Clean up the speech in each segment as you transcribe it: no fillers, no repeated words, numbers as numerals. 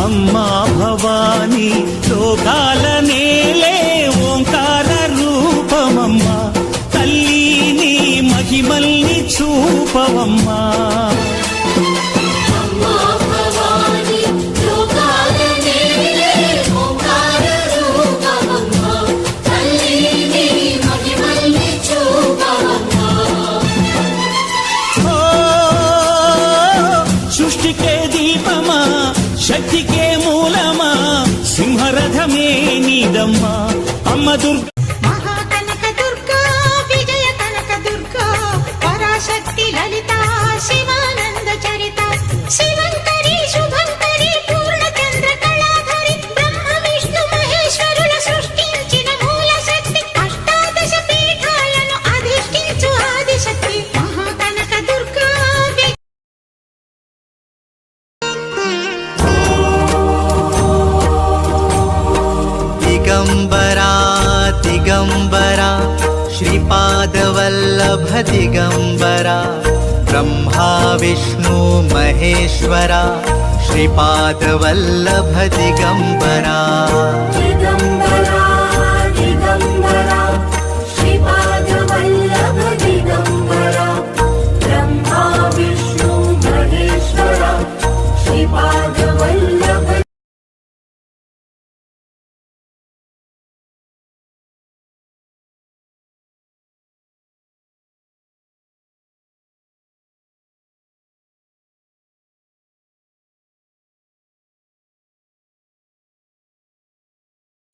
అమ్మా భవానీ లోకాల నేలే ఓంకార రూపమమ్మా తల్లి నీ మహిమల్ని చూపవమ్మా సృష్టికే దీపమా శక్తికే మూలమా సింహరథమే నీదమ్మా అమ్మ దుర్గా మహాకనక దుర్గా విజయ కనక దుర్గా పరాశక్తి లలిత శివానంద చరిత శివంకరి శుభంకరి పూర్ణచంద్ర కళాధరి బ్రహ్మ విష్ణు మహేశ్వరుల సృష్టించిన మూల శక్తి అష్టాదశ పీఠాలను అధిష్ఠించు ఆదిశక్తి మహాకనక దుర్గా दिगंबरा दिगंबरा श्रीपादवल्लभ दिगंबरा ब्रह्मा विष्णु महेश्वरा श्रीपादवल्लभ दिगंबरा दिगंबरा दिगंबरा श्रीपादवल्लभ दिगंबरा ब्रह्मा विष्णु महेश्वरा श्रीपादवल्लभ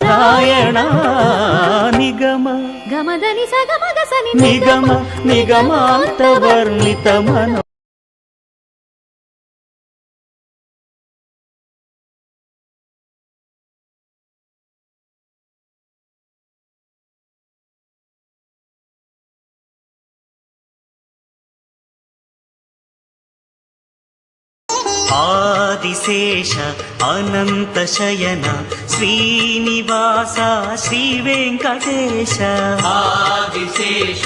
నారాయణ నిగమ గమదని సగమగసని నిగమ నిగమాంతవర్ణితమను ఆదిశేష అనంత శయన శ్రీనివాస శ్రీ వెంకటేశ ఆదిశేష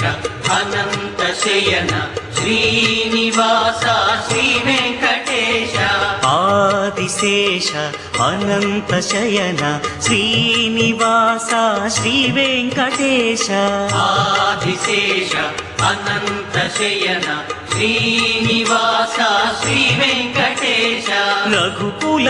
అనంత శయన శ్రీనివాస శ్రీ వెంకటేశ ఆదిశేష అనంత శయన శ్రీనివాస శ్రీ వెంకటేశ ఆదిశేష అనంత శయన శ్రీనివాస శ్రీ వెంకటేశ రఘుకుల